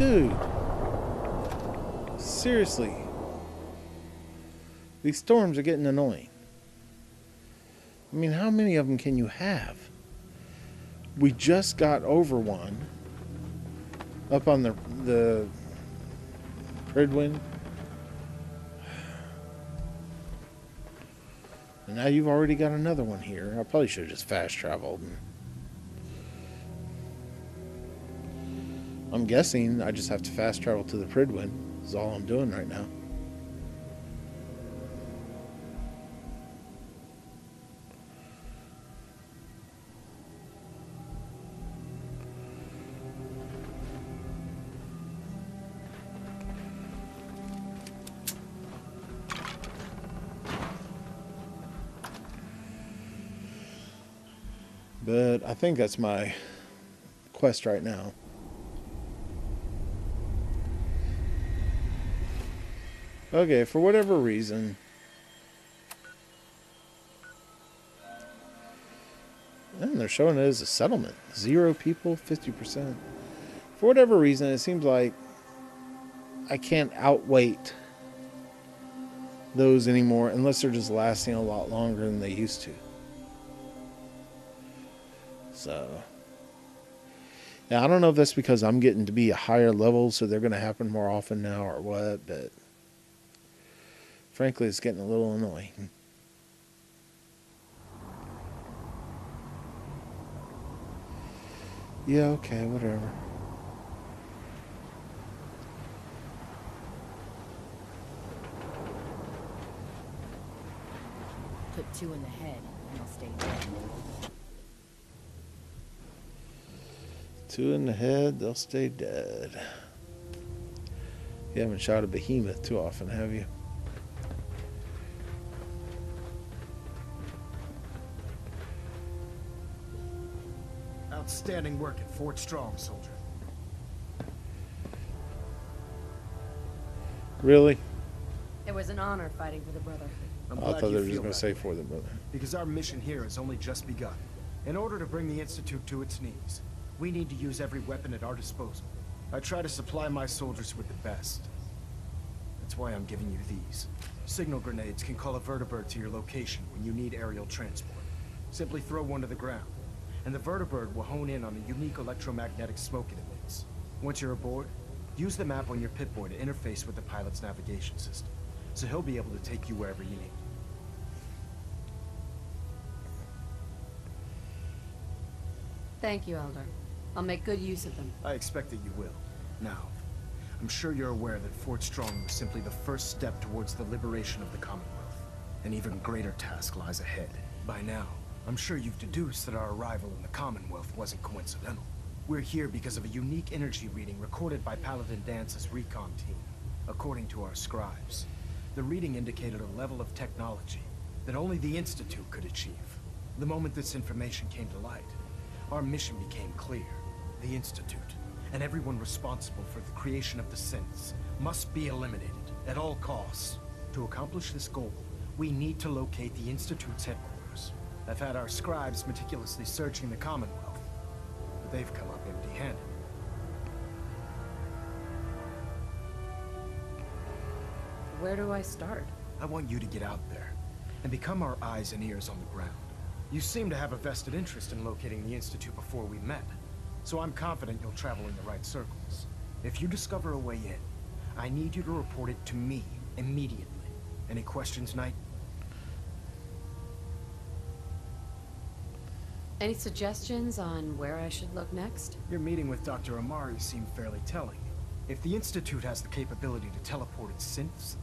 dude. Seriously. These storms are getting annoying. I mean, how many of them can you have? We just got over one up on the Prydwen. And now you've already got another one here. I probably should have just fast traveled. I'm guessing I just have to fast travel to the Prydwen. Is all I'm doing right now. But I think that's my quest right now. Okay, for whatever reason, and they're showing it as a settlement. 0 people, 50%. For whatever reason, it seems like I can't outweight those anymore unless they're just lasting a lot longer than they used to. So, yeah, I don't know if that's because I'm getting to be a higher level, so they're going to happen more often now or what, but frankly, it's getting a little annoying. Yeah, okay, whatever. Put 2 in the head, and they'll stay dead. 2 in the head, they'll stay dead. You haven't shot a behemoth too often, have you? Outstanding work at Fort Strong, soldier. Really? It was an honor fighting for the Brotherhood. I'm I glad thought you they were just feel going to that say way, for them, brother. because our mission here has only just begun. In order to bring the Institute to its knees, we need to use every weapon at our disposal. I try to supply my soldiers with the best. That's why I'm giving you these. Signal grenades can call a vertibird to your location when you need aerial transport. Simply throw one to the ground, and the vertibird will hone in on the unique electromagnetic smoke it emits. Once you're aboard, use the map on your Pip-Boy to interface with the pilot's navigation system, so he'll be able to take you wherever you need. Thank you, Elder. I'll make good use of them. I expect that you will. Now, I'm sure you're aware that Fort Strong was simply the first step towards the liberation of the Commonwealth. An even greater task lies ahead. By now, I'm sure you've deduced that our arrival in the Commonwealth wasn't coincidental. We're here because of a unique energy reading recorded by Paladin Dance's recon team. According to our scribes, the reading indicated a level of technology that only the Institute could achieve. The moment this information came to light, our mission became clear. The Institute, and everyone responsible for the creation of the synths, must be eliminated at all costs. To accomplish this goal, we need to locate the Institute's headquarters. I've had our scribes meticulously searching the Commonwealth, but they've come up empty-handed. Where do I start? I want you to get out there and become our eyes and ears on the ground. You seem to have a vested interest in locating the Institute before we met, so I'm confident you'll travel in the right circles. If you discover a way in, I need you to report it to me immediately. Any questions, Knight? Any suggestions on where I should look next? Your meeting with Dr. Amari seemed fairly telling. If the Institute has the capability to teleport its synths,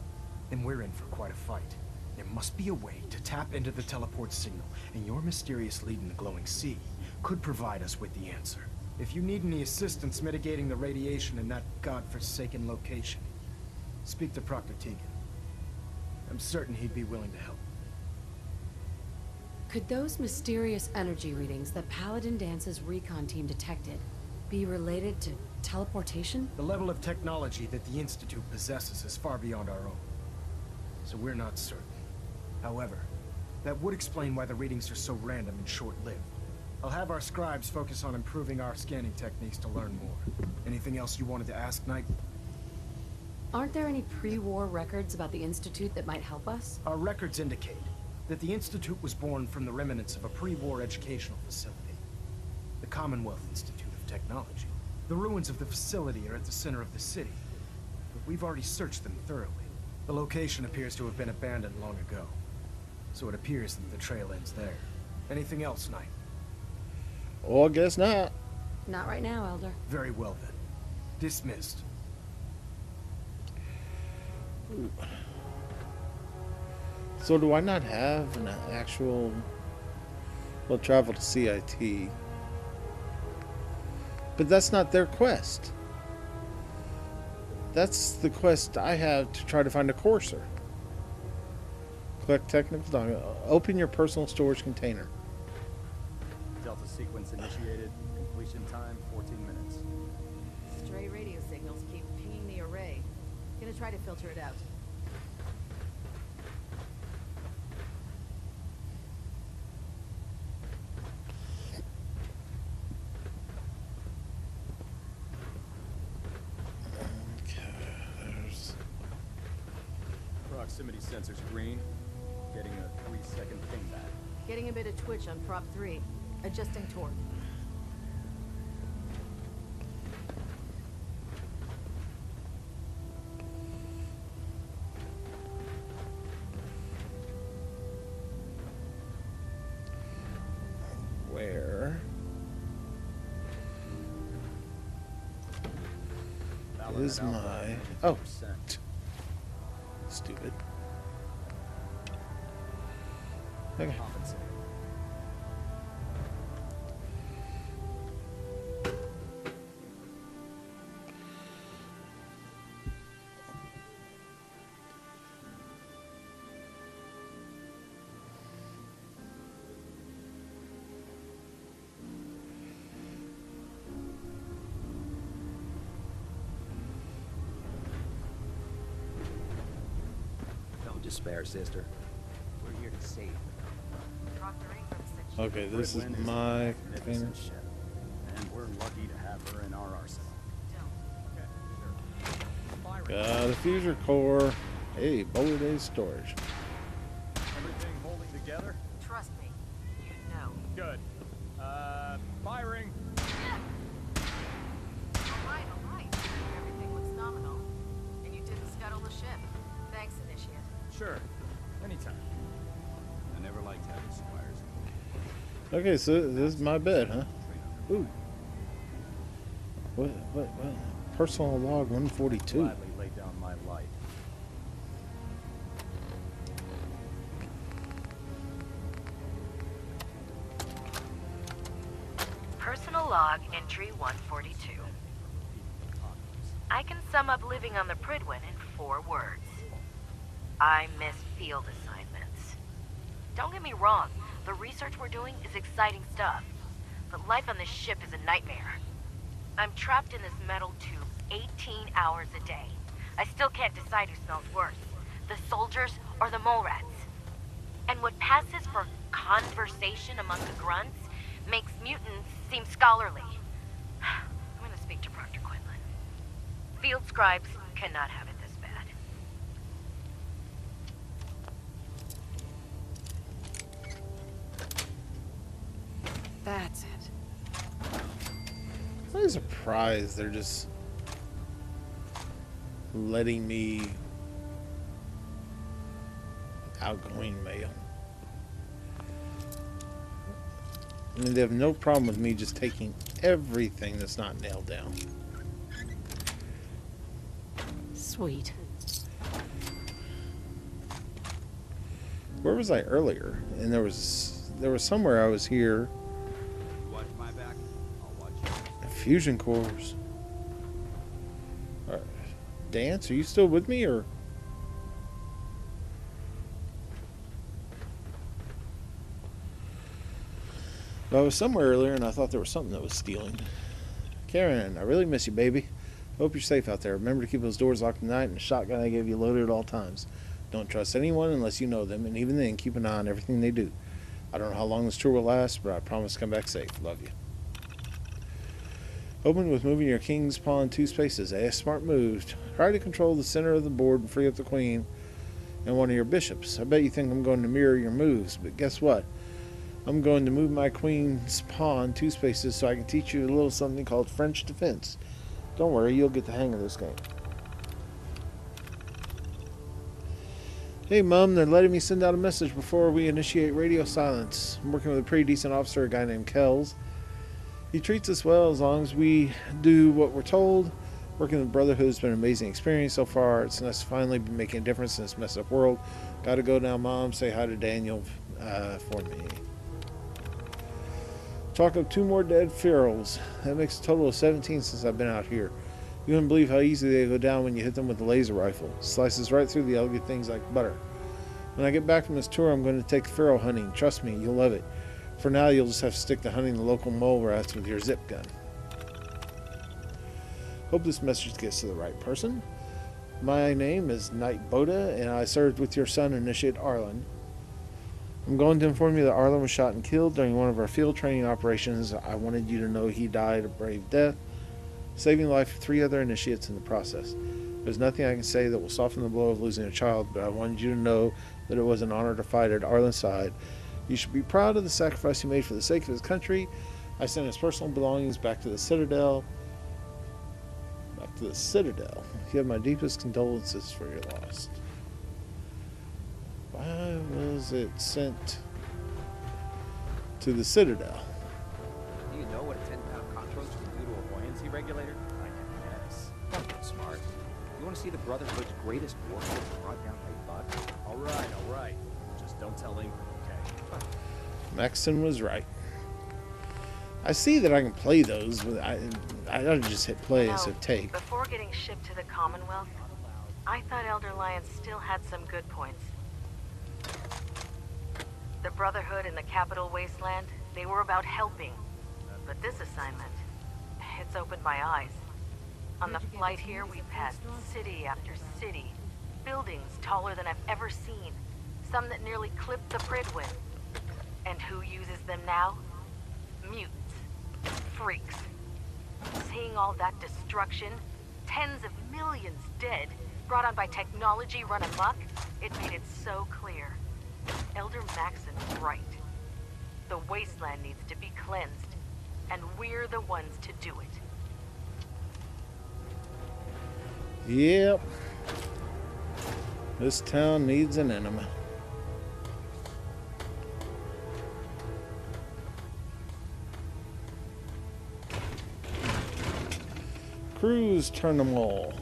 then we're in for quite a fight. There must be a way to tap into the teleport signal, and your mysterious lead in the glowing sea could provide us with the answer. If you need any assistance mitigating the radiation in that godforsaken location, speak to Proctor Tegan. I'm certain he'd be willing to help. Could those mysterious energy readings that Paladin Dance's recon team detected be related to teleportation? The level of technology that the Institute possesses is far beyond our own, so we're not certain. However, that would explain why the readings are so random and short-lived. I'll have our scribes focus on improving our scanning techniques to learn more. Anything else you wanted to ask, Knight? Aren't there any pre-war records about the Institute that might help us? Our records indicate that the Institute was born from the remnants of a pre-war educational facility. The Commonwealth Institute of Technology. The ruins of the facility are at the center of the city, but we've already searched them thoroughly. The location appears to have been abandoned long ago, so it appears that the trail ends there. Anything else, Knight? Oh, I guess not. Not right now, Elder. Very well then. Dismissed. Ooh. So do I not have an actual... Well, travel to CIT. But that's not their quest. That's the quest I have to try to find a courser. Collect technical document. Open your personal storage container. Delta sequence initiated. Completion time 14 minutes. Stray radio signals keep pinging the array. Gonna try to filter it out. Proximity sensors green. Getting a 3-second ping back. Getting a bit of twitch on prop 3. Adjusting torque. Where is my... Oh, stupid. Okay. Don't despair, sister. We're here to save. Okay, this is my container. Ship, and we're lucky to have her in our arsenal. Got a fuser core. Hey, Bowler Days storage. Everything holding together? Trust me. You know. Good. Firing. Alright. Everything looks nominal. And you didn't scuttle the ship. Thanks, Initiate. Sure. Anytime. I never liked having squires. Okay, so this is my bed, huh? Ooh. What? Personal log 142. Gladly lay down my life. Personal log entry 142. I can sum up living on the Prydwen in 4 words. I miss field assignments. Don't get me wrong, the research we're doing is exciting stuff, but life on this ship is a nightmare. I'm trapped in this metal tube 18 hours a day. I still can't decide who smells worse, the soldiers or the mole rats. And what passes for conversation among the grunts makes mutants seem scholarly. I'm gonna speak to Proctor Quinlan. Field scribes cannot have it this bad. That's it. I'm surprised they're just letting me outgoing mail. I mean, they have no problem with me just taking everything that's not nailed down. Sweet. Where was I earlier? And there was somewhere I was here. Watch my back. I'll watch you. Fusion cores. Dance, are you still with me, or? I was somewhere earlier and I thought there was something that was stealing. Karen, I really miss you, baby. Hope you're safe out there. Remember to keep those doors locked at night and the shotgun I gave you loaded at all times. Don't trust anyone unless you know them, and even then, keep an eye on everything they do. I don't know how long this tour will last, but I promise to come back safe. Love you. Open with moving your king's pawn 2 spaces. A smart move. Try to control the center of the board and free up the queen and one of your bishops. I bet you think I'm going to mirror your moves, but guess what? I'm going to move my queen's pawn 2 spaces so I can teach you a little something called French defense. Don't worry, you'll get the hang of this game. Hey Mom, they're letting me send out a message before we initiate radio silence. I'm working with a pretty decent officer, a guy named Kells. He treats us well as long as we do what we're told. Working with Brotherhood has been an amazing experience so far. It's nice to finally be making a difference in this messed up world. Gotta go now, Mom. Say hi to Daniel for me. Chalk up 2 more dead ferals. That makes a total of 17 since I've been out here. You wouldn't believe how easy they go down when you hit them with a laser rifle. Slices right through the elegant things like butter. When I get back from this tour, I'm going to take feral hunting. Trust me, you'll love it. For now, you'll just have to stick to hunting the local mole rats with your zip gun. Hope this message gets to the right person. My name is Knight Boda, and I served with your son, Initiate Arlen. I'm going to inform you that Arlen was shot and killed during one of our field training operations. I wanted you to know he died a brave death, saving the life of 3 other initiates in the process. There's nothing I can say that will soften the blow of losing a child, but I wanted you to know that it was an honor to fight at Arlen's side. You should be proud of the sacrifice he made for the sake of his country. I sent his personal belongings back to the Citadel. You have my deepest condolences for your loss. Why was it sent to the Citadel? Do you know what a 10-pound cockroach can do to a buoyancy regulator? I can guess. Don't get smart. You want to see the Brotherhood's greatest warship brought down by bugs? All right. Just don't tell Ingram, okay? Maxton was right. I see that I can play those, but I don't just hit play as a take. Before getting shipped to the Commonwealth, I thought Elder Lyons still had some good points. The Brotherhood in the Capital Wasteland, they were about helping. But this assignment, it's opened my eyes. On the flight here, we passed city after city. Buildings taller than I've ever seen. Some that nearly clipped the Prydwen. And who uses them now? Mutants. Freaks. Seeing all that destruction, tens of millions dead, brought on by technology run amok, it made it so clear. Elder Maxon's right. The wasteland needs to be cleansed, and we're the ones to do it. Yep. This town needs an enema. Cruise terminal.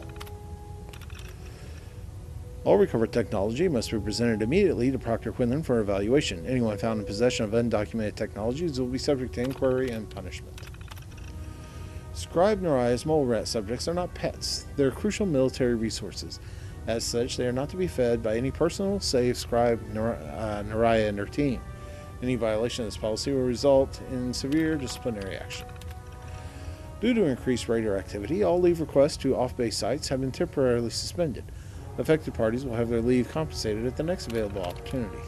All recovered technology must be presented immediately to Proctor Quinlan for evaluation. Anyone found in possession of undocumented technologies will be subject to inquiry and punishment. Scribe Naraya's mole rat subjects are not pets. They're crucial military resources. As such, they are not to be fed by any personnel save Scribe Naraya and her team. Any violation of this policy will result in severe disciplinary action. Due to increased radioactivity, all leave requests to off-base sites have been temporarily suspended. Affected parties will have their leave compensated at the next available opportunity.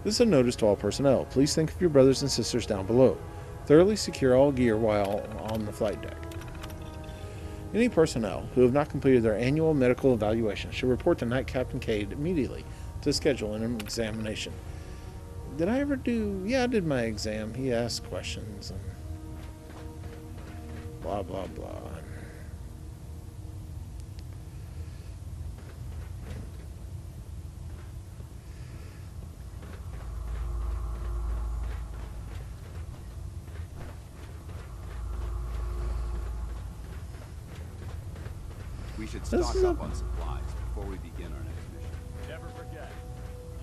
This is a notice to all personnel. Please think of your brothers and sisters down below. Thoroughly secure all gear while on the flight deck. Any personnel who have not completed their annual medical evaluation should report to Night Captain Cade immediately to schedule an examination. Did I ever do... Yeah, I did my exam. He asked questions and... blah, blah, blah. We should stock up on supplies before we begin our next mission. Never forget,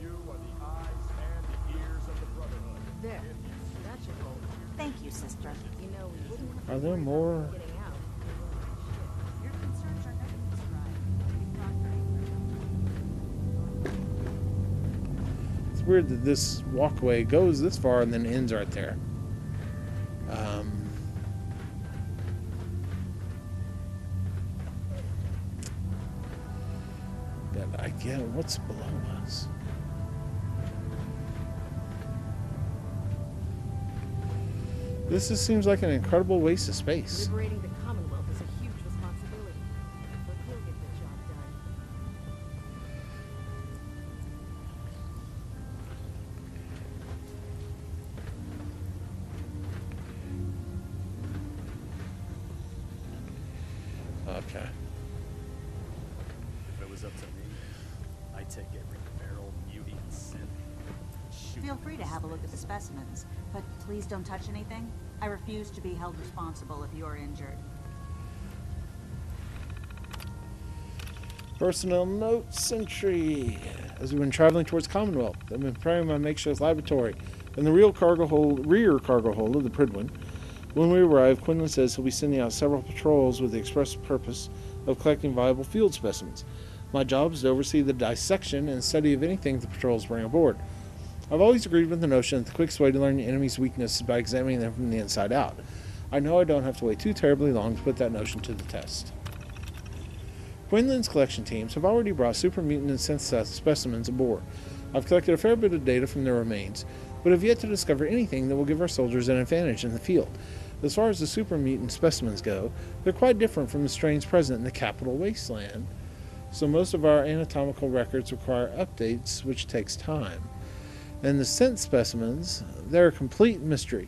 you are the eyes and the ears of the Brotherhood. There. That should hold. Thank you, sister. You know, we wouldn't want Are there more? getting out. Your concerns are noted, Scribe. It's weird that this walkway goes this far and then ends right there. But I get what's below us. This just seems like an incredible waste of space. Liberating the Commonwealth is a huge responsibility, but he'll get the job done. Okay. If it was up to me, I'd take every barrel, mutant, scent, and shoot. Feel free to have a look at the specimens, but please don't touch anything. I refuse to be held responsible if you are injured. Personnel notes entry. As we've been traveling towards Commonwealth, I've been preparing my makeshift laboratory in the rear cargo hold of the Prydwen. When we arrive, Quinlan says he'll be sending out several patrols with the express purpose of collecting viable field specimens. My job is to oversee the dissection and study of anything the patrols bring aboard. I've always agreed with the notion that the quickest way to learn the enemy's weakness is by examining them from the inside out. I know I don't have to wait too terribly long to put that notion to the test. Quinlan's collection teams have already brought super mutant and synthesized specimens aboard. I've collected a fair bit of data from their remains, but have yet to discover anything that will give our soldiers an advantage in the field. As far as the super mutant specimens go, they're quite different from the strains present in the capital wasteland, so most of our anatomical records require updates, which takes time. And the synth specimens, they're a complete mystery.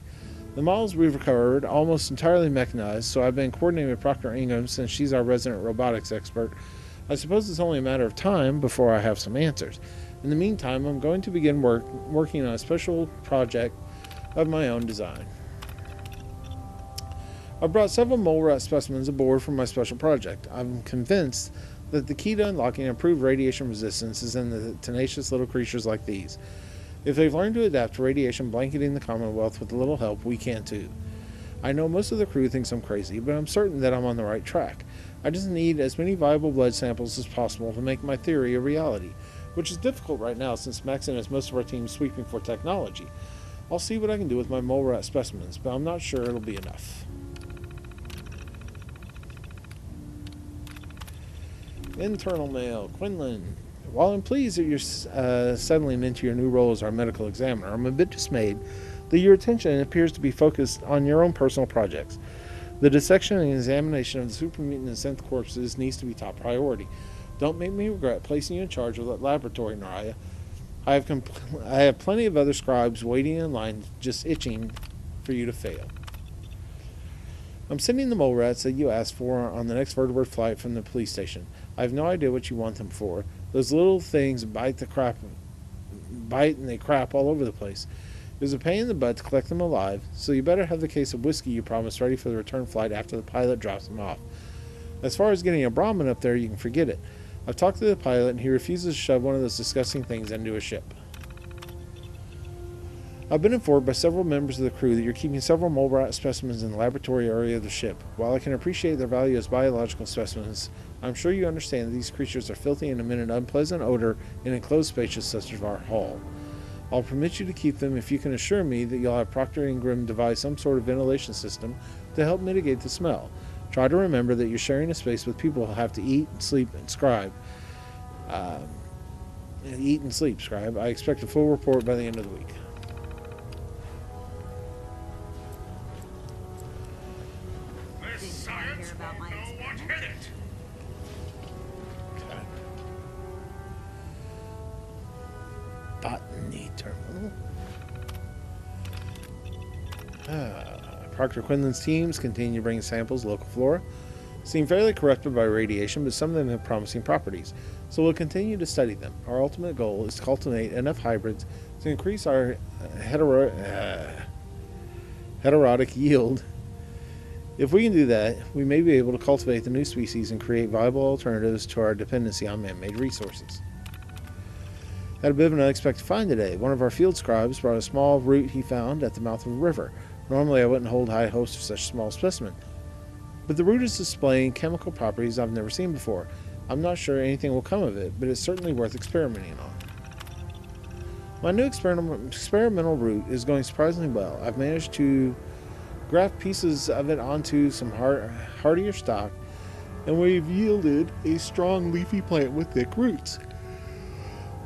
The models we've recovered are almost entirely mechanized, so I've been coordinating with Proctor Ingham since she's our resident robotics expert. I suppose it's only a matter of time before I have some answers. In the meantime, I'm going to begin working on a special project of my own design. I brought several mole rat specimens aboard for my special project. I'm convinced that the key to unlocking improved radiation resistance is in the tenacious little creatures like these. If they've learned to adapt to radiation blanketing the Commonwealth with a little help, we can too. I know most of the crew thinks I'm crazy, but I'm certain that I'm on the right track. I just need as many viable blood samples as possible to make my theory a reality, which is difficult right now since Maxon has most of our team sweeping for technology. I'll see what I can do with my mole rat specimens, but I'm not sure it'll be enough. Internal mail. Quinlan. While I'm pleased that you're settling into your new role as our medical examiner, I'm a bit dismayed that your attention appears to be focused on your own personal projects. The dissection and examination of the super mutant and synth corpses needs to be top priority. Don't make me regret placing you in charge of that laboratory, Naraya. I have plenty of other scribes waiting in line, just itching for you to fail. I'm sending the mole rats that you asked for on the next vertebrate flight from the police station. I have no idea what you want them for. Those little things bite and they crap all over the place. It was a pain in the butt to collect them alive, so you better have the case of whiskey you promised ready for the return flight after the pilot drops them off. As far as getting a Brahmin up there, you can forget it. I've talked to the pilot and he refuses to shove one of those disgusting things into a ship. I've been informed by several members of the crew that you're keeping several mole rat specimens in the laboratory area of the ship. While I can appreciate their value as biological specimens, I'm sure you understand that these creatures are filthy and emit an unpleasant odor in enclosed spaces such as our hull. I'll permit you to keep them if you can assure me that you'll have Proctor Ingram devise some sort of ventilation system to help mitigate the smell. Try to remember that you're sharing a space with people who have to eat, sleep, and scribe. Eat and sleep, scribe. I expect a full report by the end of the week. Hear about my experiment? Okay. Botany terminal. Proctor Quinlan's teams continue to bring samples of local flora. Seem fairly corrupted by radiation, but some of them have promising properties, so we'll continue to study them. Our ultimate goal is to cultivate enough hybrids to increase our heterotic yield. If we can do that, we may be able to cultivate the new species and create viable alternatives to our dependency on man-made resources. Had a bit of an unexpected find today. One of our field scribes brought a small root he found at the mouth of a river. Normally I wouldn't hold high hopes for such a small specimen, but the root is displaying chemical properties I've never seen before. I'm not sure anything will come of it, but it's certainly worth experimenting on. My new experimental root is going surprisingly well. I've managed to graft pieces of it onto some hardier stock, and we've yielded a strong leafy plant with thick roots.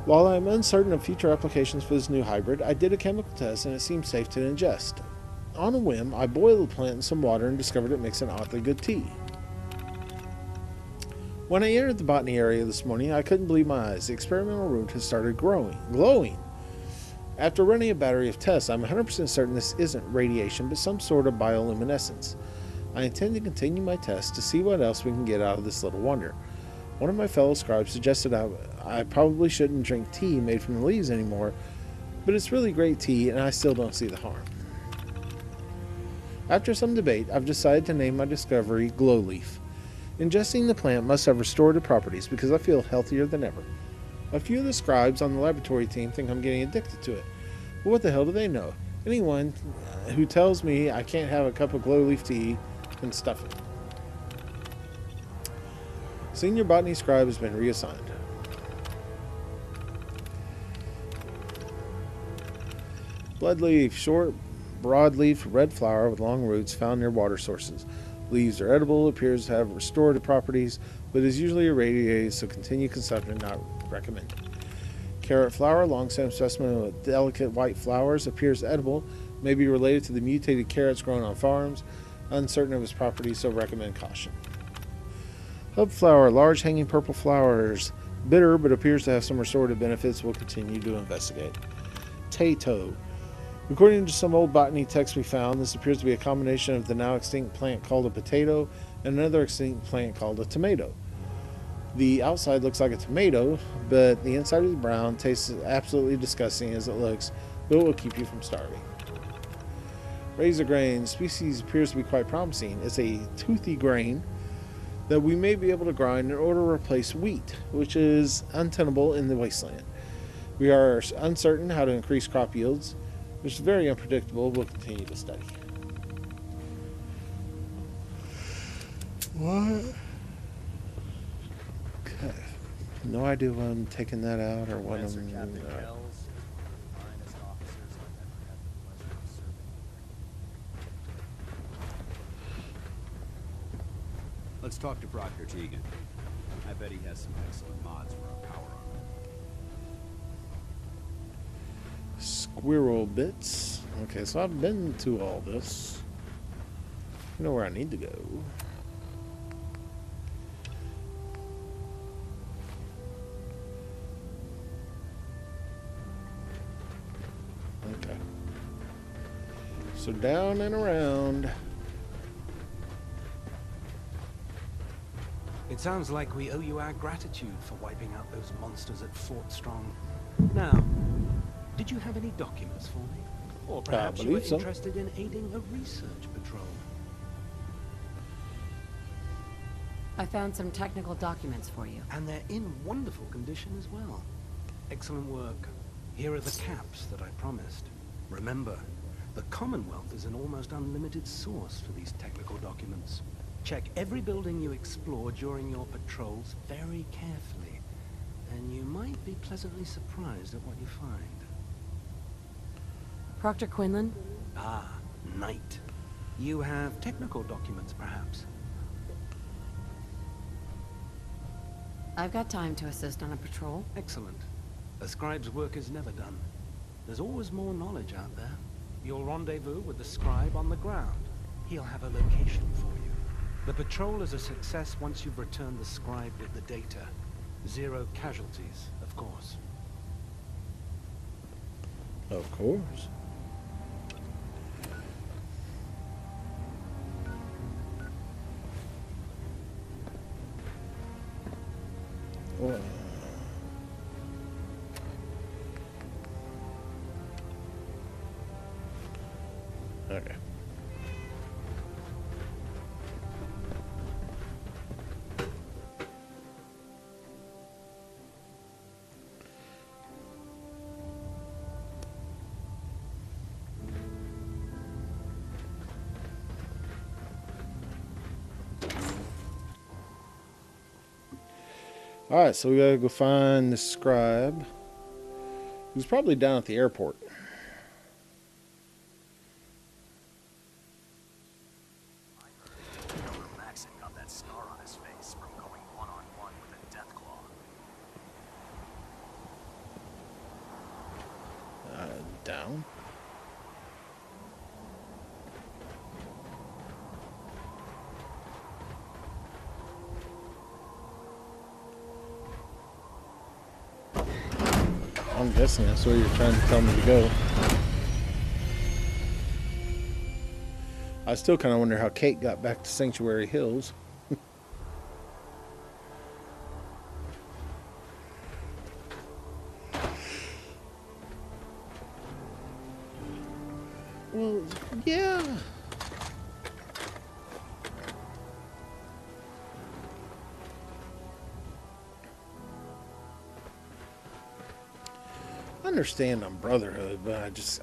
While I'm uncertain of future applications for this new hybrid, I did a chemical test and it seems safe to ingest. on a whim, I boiled the plant in some water and discovered it makes an oddly good tea. When I entered the botany area this morning, I couldn't believe my eyes. The experimental root has started glowing. After running a battery of tests, I'm 100% certain this isn't radiation, but some sort of bioluminescence. I intend to continue my tests to see what else we can get out of this little wonder. One of my fellow scribes suggested I probably shouldn't drink tea made from the leaves anymore, but it's really great tea, and I still don't see the harm. After some debate, I've decided to name my discovery Glowleaf. Ingesting the plant must have restorative properties because I feel healthier than ever. A few of the scribes on the laboratory team think I'm getting addicted to it. But what the hell do they know? Anyone who tells me I can't have a cup of Glowleaf tea can stuff it. Senior botany scribe has been reassigned. Bloodleaf, short, broadleaf, red flower with long roots found near water sources. Leaves are edible, appears to have restorative properties, but is usually irradiated, so continued consumption not recommended. Carrot flower, long stem specimen with delicate white flowers, appears edible, may be related to the mutated carrots grown on farms. Uncertain of its properties, so recommend caution. Hub flower, large hanging purple flowers, bitter but appears to have some restorative benefits. We'll continue to investigate. Tato. According to some old botany texts we found, this appears to be a combination of the now extinct plant called a potato and another extinct plant called a tomato. The outside looks like a tomato, but the inside is brown, tastes absolutely disgusting as it looks, but it will keep you from starving. Razor grain species appears to be quite promising. It's a toothy grain that we may be able to grind in order to replace wheat, which is untenable in the wasteland. We are uncertain how to increase crop yields, which is very unpredictable. We'll continue to study. What? Okay. No idea when I'm taking that out or what I'm doing. Let's talk to Proctor Teagan. I bet he has some excellent mods for our power armor. Squirrel bits. Okay, so I've been to all this. I know where I need to go. Okay. So down and around. It sounds like we owe you our gratitude for wiping out those monsters at Fort Strong. Now, did you have any documents for me? Or perhaps you were interested in aiding a research patrol? I found some technical documents for you. And they're in wonderful condition as well. Excellent work. Here are the caps that I promised. Remember, the Commonwealth is an almost unlimited source for these technical documents. Check every building you explore during your patrols very carefully, and you might be pleasantly surprised at what you find. Proctor Quinlan? Ah, Knight. You have technical documents, perhaps? I've got time to assist on a patrol. Excellent. A scribe's work is never done. There's always more knowledge out there. You'll rendezvous with the scribe on the ground. He'll have a location for you. The patrol is a success once you've returned the scribe with the data. 0 casualties, of course. Of course. Well, okay. Alright, so we gotta go find the scribe, who's probably down at the airport. Maxon got that scar on his face from going one-on-one with a Deathclaw. Down. I'm guessing that's where you're trying to tell me to go. I still kind of wonder how Kate got back to Sanctuary Hills. Well, yeah. I understand on Brotherhood, but I just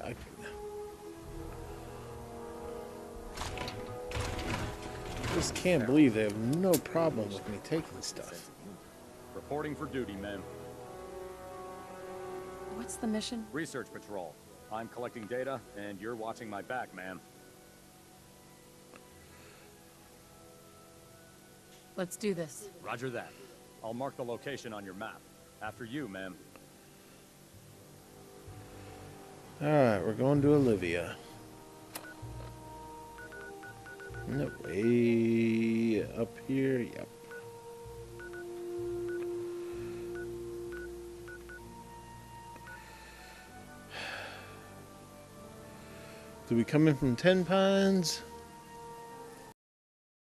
can't believe they have no problem with me taking stuff. Reporting for duty, men. What's the mission? Research patrol. I'm collecting data, and you're watching my back, ma'am. Let's do this. Roger that. I'll mark the location on your map. After you, ma'am. Alright, we're going to Olivia. No, way up here, yep. Do we come in from 10 Pines?